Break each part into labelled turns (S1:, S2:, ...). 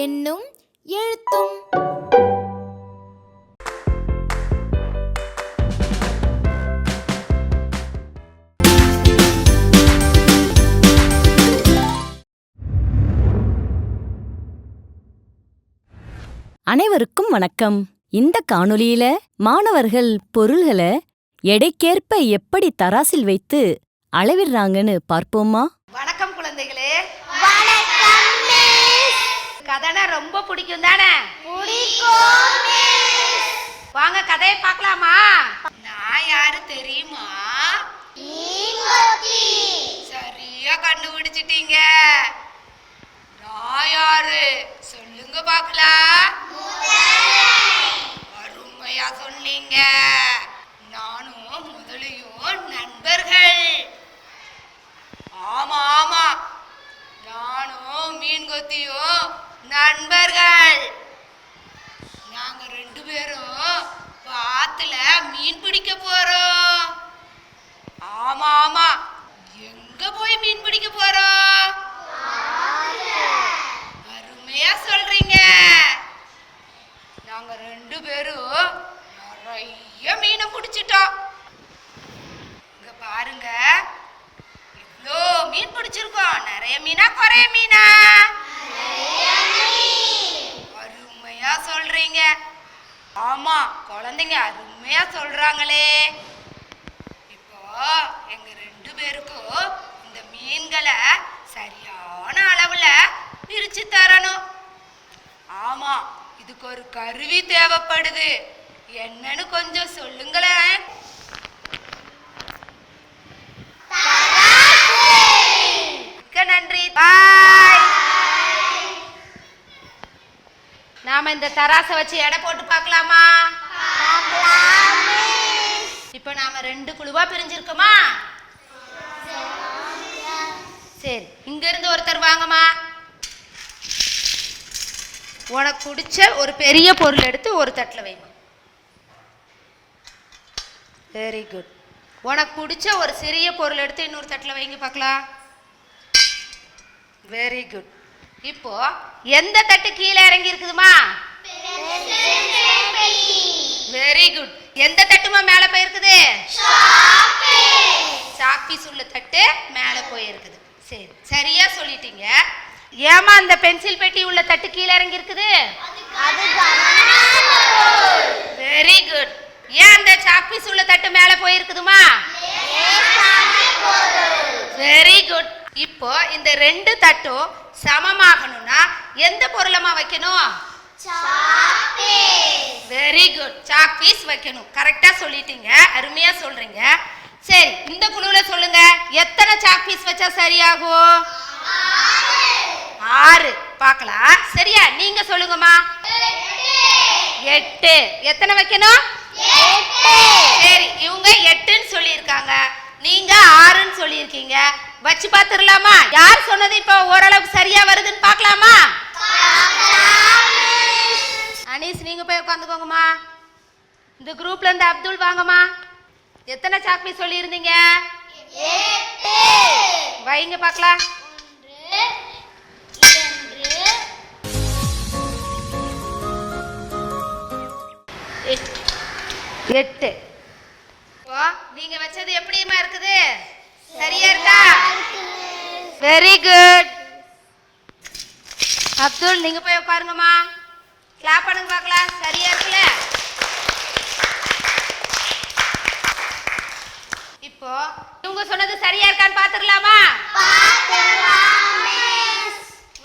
S1: எண்ணும் எழுத்தும்.
S2: அனைவருக்கும் வணக்கம். இந்த காணொளியில மாணவர்கள் பொருள்களை எடைக்கேற்ப எப்படி தராசில் வைத்து அளவிடுறாங்கன்னு பார்ப்போமா?
S3: வணக்கம் குழந்தைகளே.
S1: வணக்கம் மிஸ்.
S3: கதைனா ரொம்ப பிடிக்கும் தானே?
S1: பிடிக்கும் மிஸ்.
S3: வாங்க கதையை பார்க்கலாமா? நான் யாரு தெரியுமா?
S1: மீன்கொத்தி.
S3: சரியா கண்டுபிடிச்சிட்டீங்க. நான் யாரு சொல்லுங்க பார்க்கலாம். அருமையா சொன்னீங்க. நானும் முதலையும் நண்பர்கள். ஆமா ஆமா, நானும் மீன்கொத்தியும் நண்பர்கள். நாங்க 2 பேரும் பாத்துல மீன் பிடிக்க போறோம். ஆமா ஆமா, எங்க போய் மீன் பிடிக்க போறோம்? அருமையா சொல்றீங்க. நாங்க 2 பேரும் நிறைய மீனை பிடிச்சிட்டோம். இங்க பாருங்க, இவ்வளோ மீன் பிடிச்சிருக்கோம். நிறைய மீனா குறைய மீனா? அருமையா சொல்றீங்க. ஆமா, குழந்தைங்க அருமையா சொல்றாங்களே. இப்போ எங்க 2 பேருக்கும் இந்த மீன்களை சரியான அளவுல பிரிச்சு தரணும். ஆமா, இதுக்கு ஒரு கருவி தேவைப்படுது. என்னன்னு கொஞ்சம் சொல்லுங்களேன். நன்றி, பாய். நாம இந்த தராசை வச்சு எடை போட்டு பார்க்கலாமா? இப்ப நாம 2 குழுவா பிரிஞ்சிருக்கோமா? சரி, இங்க இருந்து ஒருத்தர் வாங்கம்மா. உனக்கு பிடிச்ச ஒரு பெரிய பொருள் எடுத்து ஒரு தட்டில் வைமா. Very good. உனக்கு பிடிச்ச ஒரு சிறிய பொருள் எடுத்து இன்னொரு தட்டில் வைங்க பார்க்கலாம். Very good. இப்போ எந்த தட்டு கீழே இறங்கி இருக்குதுமா? Very good. எந்த தட்டுமா மேலே போயிருக்குது? சாக்பீஸ் உள்ள தட்டு மேலே போயிருக்குது. சரி, சரியா சொல்லிட்டீங்க. ஏமா அந்த பென்சில் பெட்டி உள்ள தட்டு கீழே இறங்கி இருக்குது? Very good. ஏன் அந்த சாக்பீஸ் உள்ள தட்டு மேலே போயிருக்குதுமா? Very good. இப்போ இந்த 2 தட்டும் சமமாகணும்னா எந்த பொருளமா வைக்கணும்? வெரி குட், சாக்பீஸ் வைக்கணும். கரெக்டா சொல்லிட்டீங்க, அருமையா சொல்றீங்க. சரி, இந்த குழுவுல சொல்லுங்க, எத்தனை சாக்பீஸ் வச்சா சரியாகும்? 6. பார்க்கலாம். சரியா? நீங்க சொல்லுங்கம்மா. 8. எத்தனை வைக்கணும்? 8. சரி, இவங்க 8ன்னு சொல்லியிருக்காங்க, நீங்க 6ன்னு சொல்லியிருக்கீங்க. வச்சு பார்த்துடலாமா? யார் சொன்னது இப்போ ஓரளவுக்கு சரியா வருதுன்னு பார்க்கலாமா? அனீஸ், நீங்க போய் உட்காந்துக்கோங்கம்மா. இந்த குரூப்ல இருந்து அப்துல் வாங்கம்மா. எத்தனை சாக்பீஸ் சொல்லியிருந்தீங்க?
S1: 8.
S3: வைங்க பார்க்கலாம். 8. நீங்க வச்சது எப்படிமா இருக்குது? சரியா இருக்கா? Very good. அப்துல், நீங்க போய் உட்காருங்கம்மா. கிளாப் பண்ணுங்க பார்க்கலாம். சரியா இருக்குல்ல? இப்போ இவங்க சொன்னது சரியா இருக்கான்னு பாத்துடலாமா?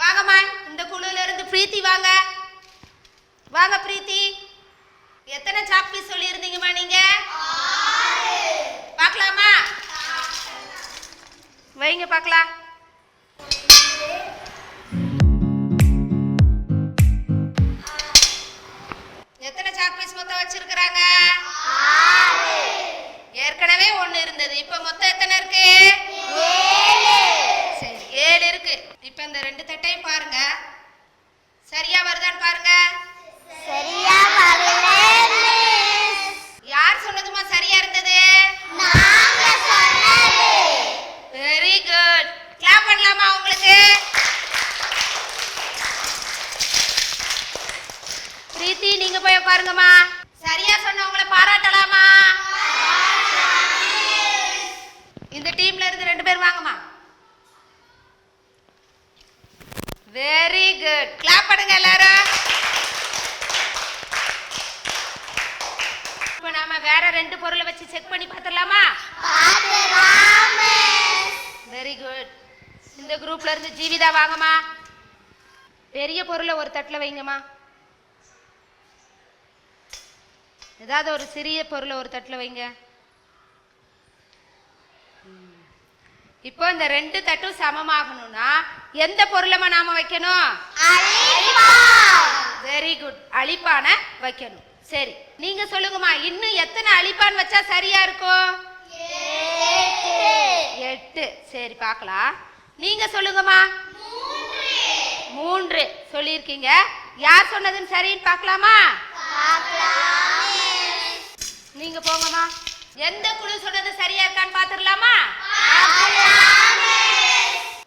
S3: வாங்கம்மா. இந்த குழுல இருந்து பிரீத்தி வாங்க. வாங்க பிரீத்தி. எத்தனை சாக்பீஸ் சொல்லி இருந்தீங்கம்மா நீங்க? 6. பார்க்கலாமா? வைங்க பார்க்கலாம். எத்தனை சாக்பீஸ் மொத்தம் வச்சிருக்கிறாங்க? 6. ஏற்கனவே 1 இருந்தது. இப்ப மொத்தம் எத்தனை இருக்கு? வேற 2 பொருளை வச்சு செக் பண்ணி பார்த்துடலாமா? Very good. இந்த குரூப்ல இருந்து ஜீவிதா வாங்கம்மா. பெரிய பொருளை ஒரு தட்டில் வைங்கம்மா. ஏதாவது ஒரு சிறிய பொருளை ஒரு தட்டில் வைங்க. இப்போ இந்த 2 தட்டும் சமமாகணும்னா எந்த பொருளமா நாம வைக்கணும்? Very good. அழிப்பான வைக்கணும். சரி, நீங்க சொல்லுங்கம்மா, இன்னும் எத்தனை அழிப்பான் வச்சா சரியா இருக்கும்? 8. சரி, பார்க்கலாம். நீங்க சொல்லுங்கம்மா. 3 சொல்லியிருக்கீங்க. யார் சொன்னதுன்னு சரின்னு பார்க்கலாமா? நீங்க போங்கம்மா. எந்த குழு சொன்னது சரியா இருக்கான்னு பாத்துடலாமா?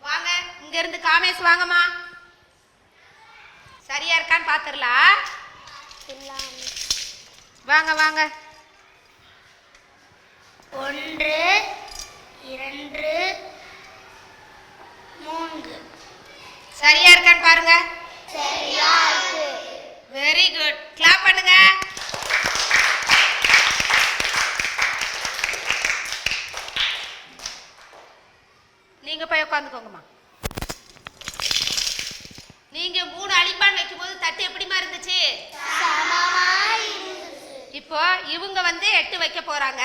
S3: வாங்க, இங்க இருந்து காமேஷ் வாங்கம்மா. சரியா இருக்கான்னு பாத்துடலாம். வாங்க வாங்க.
S1: 1 2 3
S3: சரியா இருக்கான்னு பாருங்க.
S1: சரியா இருக்கு.
S3: Very good. கிளாப் பண்ணுங்க. நீங்க போய் உட்காந்துக்கோங்கம்மா. நீங்க 3 அழிப்பான் வைக்கும்போது தட்டு எப்படிமா இருந்துச்சு? இப்போ இவங்க 8 வைக்க போறாங்க.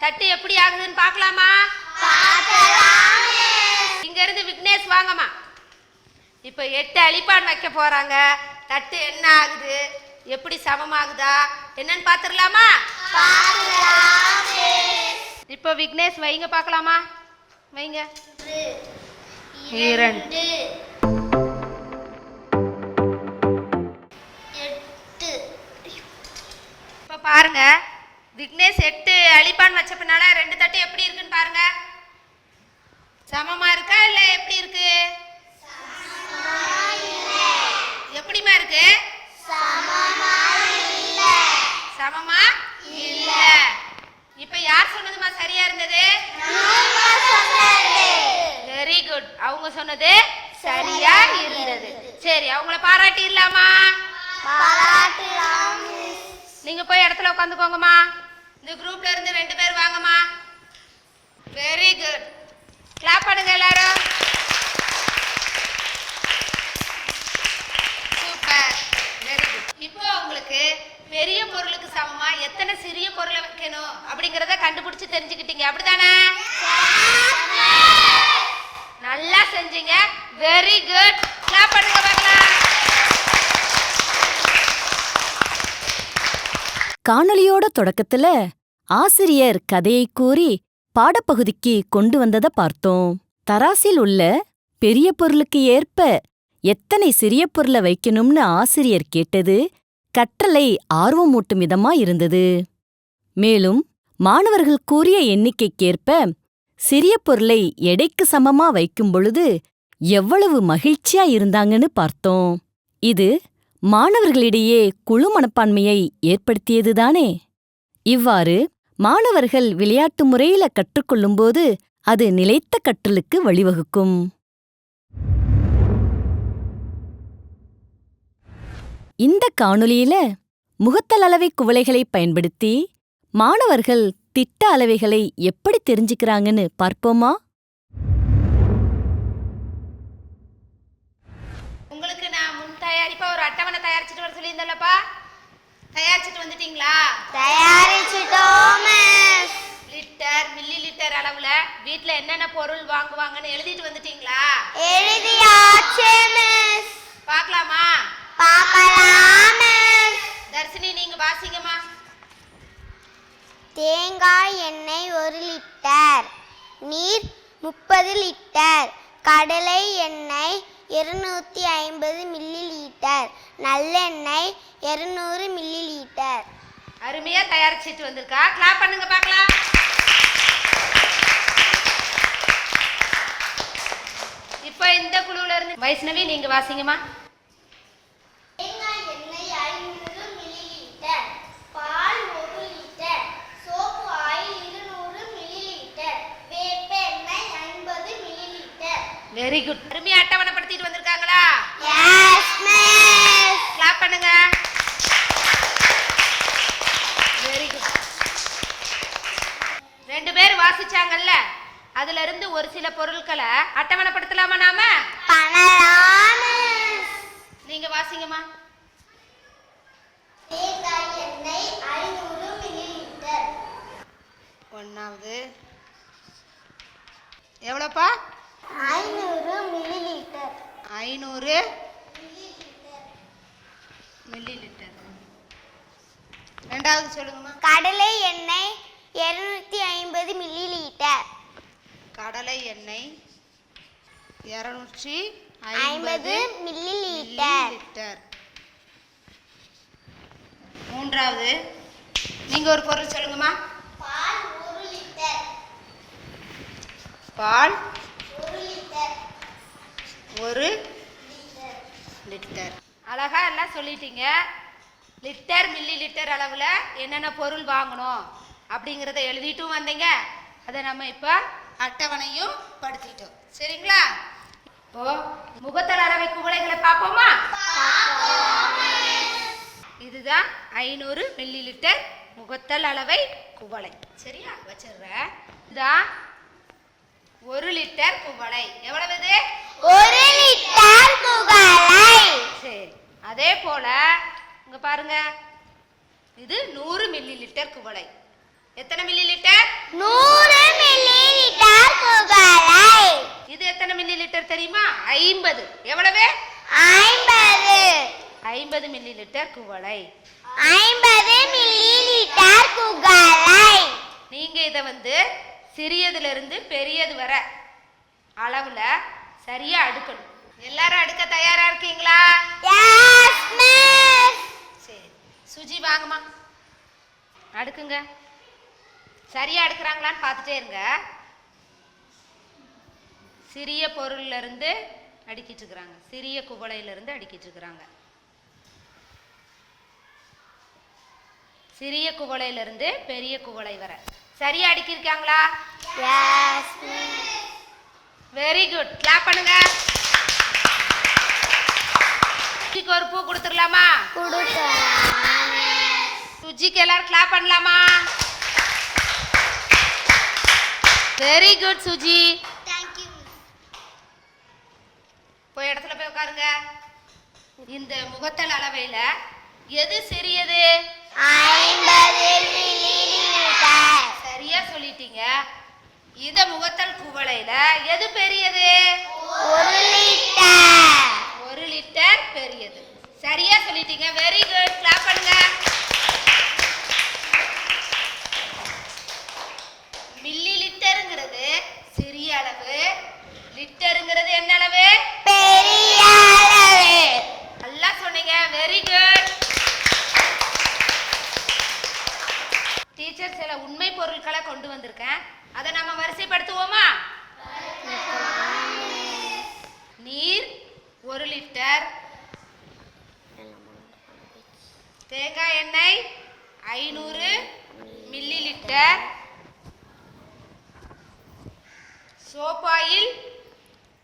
S3: தட்டு எப்படி ஆகுதுன்னு பார்க்கலாமா? இங்க இருந்து விக்னேஷ் வாங்கம்மா. இப்போ 8 அழிப்பான் வைக்க போறாங்க. தட்டு என்ன ஆகுது, எப்படி சமமாகுதா என்னன்னு பார்த்துடலாமா? இப்போ விக்னேஷ் வைங்க பார்க்கலாமா? வைங்க. 2 இப்போ பாருங்க, விக்னேஷ் 8 அழிப்பான் வச்ச பின்னால 2 தட்டு எப்படி இருக்குன்னு பாருங்க. சமமா இருக்கா இல்ல எப்படி இருக்கு? எப்படிமா இருக்கு? சமமா இல்ல. இப்ப யார் சொன்னதுமா சரியா இருந்தது? Very good. அவங்க சொன்னது சரியா இருந்தது. சரி, அவங்கள பாராட்டிடலாமா? நீங்க போய் இடத்துல உட்காந்துக்கோங்கம்மா. இந்த குரூப்ல இருந்து 2 பேர் வாங்கம்மா. Very good. கிளாப் பண்ணுங்க எல்லாரும். சூப்பர். Very good. இப்போ உங்களுக்கு பெரிய பொருளுக்கு சமமா எத்தனை சிறிய பொருளை வைக்கணும் அப்படிங்கறத கண்டுபிடிச்சு தெரிஞ்சுக்கிட்டீங்க, அப்படிதானே? நல்லா செஞ்சீங்க. Very good. கிளாப் பண்ணுங்க பார்க்கலாம்.
S2: காணொளியோட தொடக்கத்துல ஆசிரியர் கதையை கூறி பாடப்பகுதிக்கு கொண்டு வந்ததை பார்த்தோம். தராசில் உள்ள பெரிய பொருளுக்கு ஏற்ப எத்தனை சிறிய பொருளை வைக்கணும்னு ஆசிரியர் கேட்டது கற்றலை ஆர்வமூட்டும் விதமா இருந்தது. மேலும் மாணவர்கள் கூறிய எண்ணிக்கைக்கேற்ப சிறிய பொருளை எடைக்கு சமமா வைக்கும் பொழுது எவ்வளவு மகிழ்ச்சியா இருந்தாங்கன்னு பார்த்தோம். இது மாணவர்களிடையே குழு மனப்பான்மையை ஏற்படுத்தியதுதானே? இவ்வாறு மாணவர்கள் விளையாட்டு முறையில கற்றுக்கொள்ளும்போது அது நிலைத்த கற்றலுக்கு வழிவகுக்கும். இந்த காணொளியில முகத்தல் அளவை குவளைகளை பயன்படுத்தி மாணவர்கள் திட்ட அளவைகளை எப்படி தெரிஞ்சுக்கிறாங்கன்னு பார்ப்போமா?
S3: உங்களுக்கு நான் முன் தயாரிப்பா ஒரு அட்டவணை தயாரிச்சுட்டு வர சொல்லியிருந்தேன்லப்பா, தயாரிச்சுட்டு வந்துட்டீங்களா?
S1: தயாரிச்சிட்டோம் மிஸ்.
S3: லிட்டர், மில்லி லிட்டர் அளவுல வீட்ல என்னென்ன பொருள் வாங்குவாங்கன்னு எழுதிட்டு வந்துட்டீங்களா?
S1: எழுதியாச்சு மிஸ்.
S3: பார்க்கலாமா?
S1: பார்க்கலாம் மிஸ்.
S3: தர்ஷினி நீங்க வாசிங்கம்மா.
S1: தேங்காய் எண்ணெய் 1 லிட்டர், நீர் 30 லிட்டர், கடலை எண்ணெய் 250 மில்லி லிட்டர், நல்லெண்ணெய் 200 மில்லி லிட்டர்.
S3: அருமையா தயாரிச்சிட்டு வந்திருக்கா. கிளாப் பண்ணுங்க பார்க்கலாம். இப்போ இந்த குழுவுல இருந்து வைஷ்ணவி நீங்க வாசிங்கம்மா.
S1: தேங்காய் எண்ணெய் 500 மில்லி லிட்டர், பால் 1 litre, soap oil 200 milli litre, வேப்ப எண்ணெய் 50 மில்லி லிட்டர்.
S3: Very good. அருமையா அட்டவணைப்படுத்திட்டு வந்திருக்காங்களா?
S1: Yes miss.
S3: கிளாப் பண்ணுங்க. Very good. வாசிச்சாங்கல்ல, அதுல இருந்து ஒரு சில பொருட்களை அட்டவணைப்படுத்தலாமா நாம?
S1: பண்ணலாம்.
S3: நீங்க வாசிங்கம்மா.
S1: தேங்காய் எண்ணெய் 500 மில்லிலிட்டர்.
S3: ஒன்னாவது எவ்வளோப்பா?
S1: 500 மில்லிலிட்டர்.
S3: 500 மில்லிலிட்டர். ரெண்டாவது சொல்லுங்கம்மா.
S1: கடலை எண்ணெய் 250 மில்லிலிட்டர்.
S3: கடலை எண்ணெய்
S1: 250 மில்லிலிட்டர்.
S3: மூன்றாவது நீங்க ஒரு பொருள் சொல்லுங்கம்மா.
S1: பால் 1 லிட்டர்.
S3: பால்
S1: 1 லிட்டர்.
S3: 1 லிட்டர். அழகா எல்லாம் சொல்லிட்டீங்க. லிட்டர் மில்லி லிட்டர் அளவுல என்னென்ன பொருள் வாங்கணும் அப்படிங்கிறத எழுதிட்டும் வந்தீங்க. அதை நம்ம இப்போ அட்டவணையும் படுத்திட்டோம். சரிங்களா? இப்போ முகத்தல் அளவை குவளைகளை பார்ப்போமா? இதுதான் 500 மில்லி லிட்டர் முகத்தல் அளவை குவளை. சரியா? வச்சிடுறேன். இதுதான் 1 லிட்டர் குவளை. எவ்வளவு இது?
S1: 1 லிட்டர் குவளை.
S3: சரி, அதே போல இங்க பாருங்க, இது 100 மில்லி லிட்டர் குவளை. எத்தனை மில்லி லிட்டர்?
S1: 100 மில்லிலிட்டர் குவளை.
S3: இது எத்தனை மில்லி லிட்டர் தெரியுமா? 50. எவ்வளவு?
S1: 50.
S3: 50 மில்லி லிட்டர் குவளை.
S1: 50 மில்லிலிட்டர் குவளை.
S3: நீங்க இதை சிறியதுல இருந்து பெரியது வர அளவுல சரியா அடுக்கணும். எல்லாரும் அடுக்க தயாரா இருக்கீங்களா?
S1: Yes miss.
S3: சரி, சுஜி வாங்கம்மா, அடுக்குங்க. சரியா அடுக்குறாங்களான்னு பார்த்துட்டே இருங்க. சிறிய பொருள்ல இருந்து அடுக்கிட்டு இருக்கிறாங்க, சிறிய குவளையில இருந்து அடுக்கிட்டு இருக்கிறாங்க. சிறிய குவளையில இருந்து பெரிய குவளை வர சரியா அடுக்கிருக்காங்களா?
S1: Yes miss.
S3: Very good. Clap பண்ணுங்க. சுஜிக்கு ஒரு பூ கொடுத்துடலாமா?
S1: கொடுக்கலாம்.
S3: சுஜிக்கு எல்லாரும் கிளாப் பண்ணலாமா? Very good Suji.
S1: Thank you.
S3: போய் இடத்துல போய் உட்காருங்க. இந்த முகத்தல் அளவையில எது சிறியது?
S1: 50 மில்லிலிட்டர்.
S3: சரியா சொல்லிட்டீங்க. இந்த முகத்தல் குவளையில எது பெரியது?
S1: 1 லிட்டர்.
S3: 1 லிட்டர் பெரியது. சரியா சொல்லிட்டீங்க. Very good. கிளாப் பண்ணுங்க. மில்லி லிட்டருங்கிறது சிறிய அளவு, லிட்டருங்கிறது என்ன அளவு?
S1: பெரிய அளவு.
S3: நல்லா சொன்னீங்க. Very good. டீச்சர் சில உண்மை பொருட்களை கொண்டு வந்திருக்கேன், அதை நம்ம வரிசைப்படுத்துவோமா? நீர் 1 லிட்டர், தேங்காய் எண்ணெய் 500 மில்லி லிட்டர், சோப் ஆயில்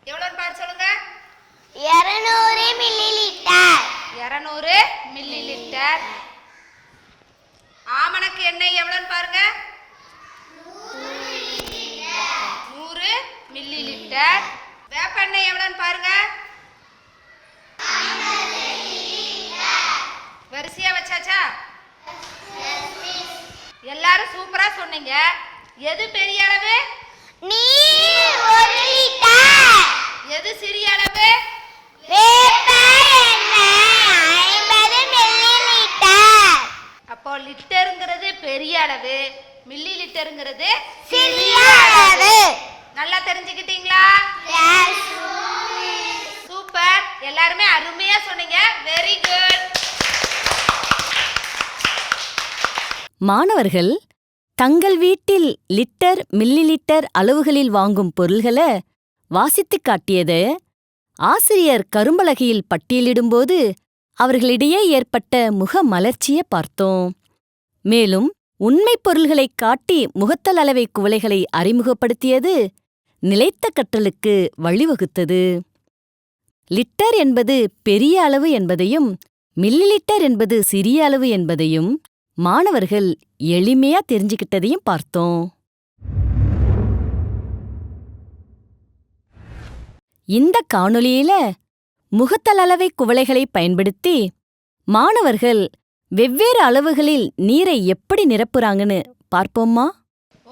S3: எவ்வளோன்னு பாரு சொல்லுங்க.
S1: 200 மில்லிலிட்டர்.
S3: 200 milli litre. ஆமணக்கு எண்ணெய் எவ்வளோன்னு பாருங்க. 100 மில்லி லிட்டர். வேப்ப எண்ணெய் எவ்வளோன்னு பாருங்க. வரிசையா வச்சாச்சா? எல்லாரும் சூப்பரா சொன்னீங்க. எது பெரிய அளவு?
S1: நீர் 1 லிட்டர்.
S3: எது சிறிய அளவு?
S1: வேப்ப எண்ணெய் 50 மில்லிலிட்டர்.
S3: அப்போ லிட்டருங்கிறது பெரிய அளவு, மில்லி லிட்டருங்கிறது
S1: சிறிய அளவு.
S3: நல்லா தெரிஞ்சுக்கிட்டீங்களா?
S1: எஸ்.
S3: சூப்பர். எல்லாருமே அருமையா சொன்னீங்க. Very good.
S2: மாணவர்கள் தங்கள் வீட்டில் லிட்டர் மில்லி லிட்டர் அளவுகளில் வாங்கும் பொருள்களை வாசித்துக் காட்டியதை ஆசிரியர் கரும்பலகையில் பட்டியலிடும்போது அவர்களிடையே ஏற்பட்ட முக மலர்ச்சியை பார்த்தோம். மேலும் உண்மைப் பொருள்களைக் காட்டி முகத்தல் அளவை குவளைகளை அறிமுகப்படுத்தியது நிலைத்த கற்றலுக்கு வழிவகுத்தது. லிட்டர் என்பது பெரிய அளவு என்பதையும் மில்லி லிட்டர் என்பது சிறிய அளவு என்பதையும் மாணவர்கள் எளிமையா தெரிஞ்சுக்கிட்டதையும் பார்த்தோம். இந்த காணொளியில முகத்தளவை குவளைகளை பயன்படுத்தி மாணவர்கள் வெவ்வேறு அளவுகளில் நீரை எப்படி நிரப்புறாங்கன்னு பார்ப்போமா?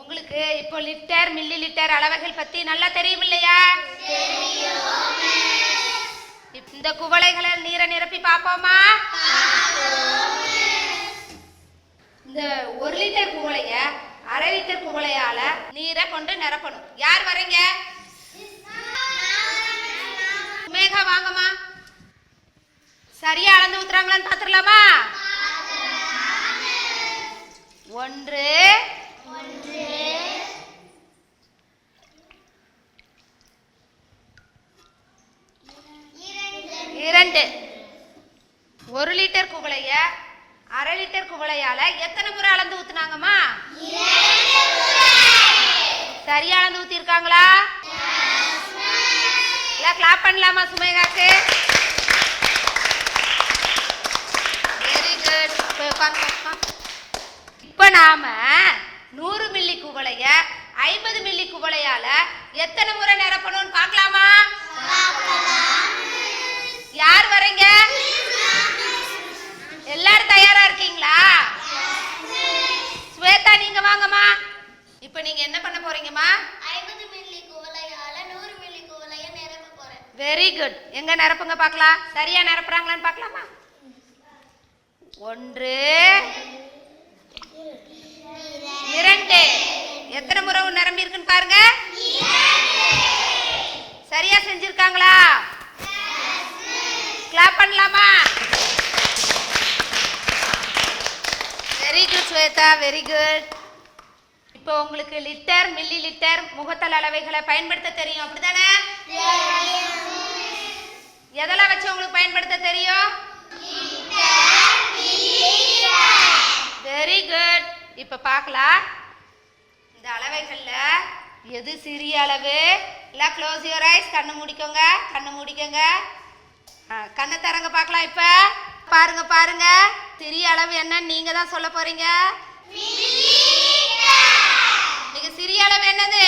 S3: உங்களுக்கு இப்போ லிட்டர் மில்லி லிட்டர் அளவுகள் பத்தி நல்லா தெரியும் இல்லையா? இந்த குவளைகளில் நீரை நிரப்பி பார்ப்போமா? இந்த 1 லிட்டர் குவளைய 1/2 லிட்டர் குவளையால நீரை கொண்டு நிரப்பணும். யார் வரீங்க? மேகா வாங்கம்மா. சரியா அளந்து ஊத்துறாங்களான்னு பாத்துடலாமா? 1 2 1 லிட்டர் குவளைய 1/2 லிட்டர் குவளையால எத்தனை முறை அளந்து ஊத்துனாங்கம்மா? 2 முறை. சரியா அளந்து ஊத்தி இருக்காங்களா? எல்லாம் கிளாப் பண்ணலாமா சுமேகாக்கு? Very good. இப்ப நாம 100 மில்லி குவளைய 50 மில்லி குவளையால எத்தனை முறை நிரப்பணும்னு பார்க்கலாமா? யார் வரீங்க? எல்லாரும் தயாரா இருக்கீங்களா? ஸ்வேதா நீங்க வாங்கம்மா. இப்போ நீங்க என்ன பண்ண போறீங்கம்மா?
S1: 50 மில்லி குவளையால 100 மில்லி குவளைய நிரப்ப போறேன்.
S3: Very good. எங்க நிரப்புங்க பார்க்கலாம். சரியா நிரப்புறாங்களான்னு பார்க்கலாமா? 1 2 எத்தனை முறை நிரம்பி இருக்குன்னு பாருங்க. சரியா செஞ்சிருக்காங்களா? கிளாப் பண்ணலாமா? Very good Shweta, very good. இப்போ உங்களுக்கு லிட்டர் மில்லி லிட்டர் முகத்தல் அளவைகளை பயன்படுத்த தெரியும், அப்படிதானே? எதெல்லாம் வச்சு உங்களுக்கு பயன்படுத்த தெரியும்? Very good. இப்போ பார்க்கலாம். இந்த அளவைகள்ல எது சிறிய அளவு? இல்லை க்ளோஸ் யுவர் ஐஸ். கண்ணை மூடிக்கோங்க, கண்ணை மூடிக்கோங்க. கண்ணை தரங்க பார்க்கலாம். இப்ப பாருங்க பாருங்க, சிறிய அளவு என்னன்னு நீங்க தான் சொல்ல போறீங்க. நீங்க சிறிய அளவு என்னது?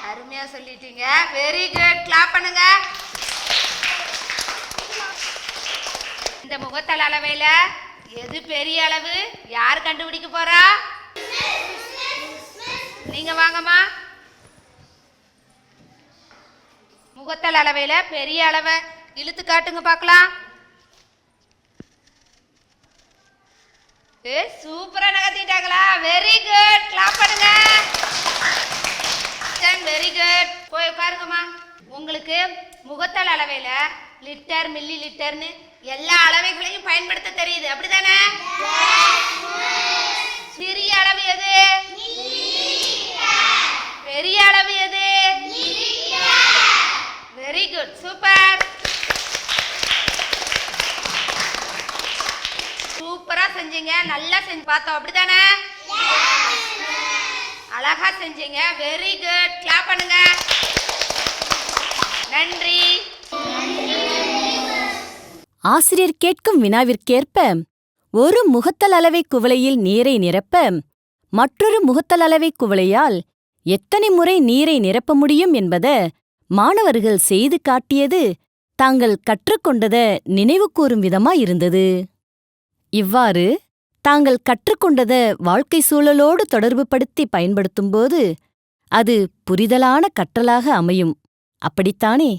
S3: அருமையா சொல்லிட்டீங்க. Very good. கிளாப் பண்ணுங்க. இந்த முகத்தல் அளவையில எது பெரிய அளவு? யார் கண்டுபிடிக்க போறா? நீங்க வாங்கம்மா. முகத்தல் அளவையில பெரிய அளவை இழுத்து காட்டுங்க பார்க்கலாம். சூப்பரா நகர்த்திட்டாங்களா? Very good. கிளாப் பண்ணுங்க. Very good. போய் உட்காருங்கம்மா. உங்களுக்கு முகத்தல் அளவையில லிட்டர் மில்லி லிட்டர்னு எல்லா அளவைகளையும் பயன்படுத்த தெரியுது, அப்படிதானே? சிறிய அளவு எது? பெரிய அளவு எது? Very good. சூப்பர். சூப்பரா செஞ்சீங்க. நல்லா செஞ்சு பார்த்தோம், அப்படிதானே? அழகா செஞ்சீங்க. Very good. கிளாப் பண்ணுங்க. நன்றி.
S2: ஆசிரியர் கேட்கும் வினாவிற்கேற்ப ஒரு முகத்தல் அளவை குவளையில் நீரை நிரப்ப மற்றொரு முகத்தல் அளவை குவளையால் எத்தனை முறை நீரை நிரப்ப முடியும் என்பத மாணவர்கள் செய்து காட்டியது தாங்கள் கற்றுக்கொண்டத நினைவு கூறும் விதமா இருந்தது. இவ்வாறு தாங்கள் கற்றுக்கொண்டத வாழ்க்கை சூழலோடு தொடர்புபடுத்தி பயன்படுத்தும்போது அது புரிதலான கற்றலாக அமையும், அப்படித்தானே?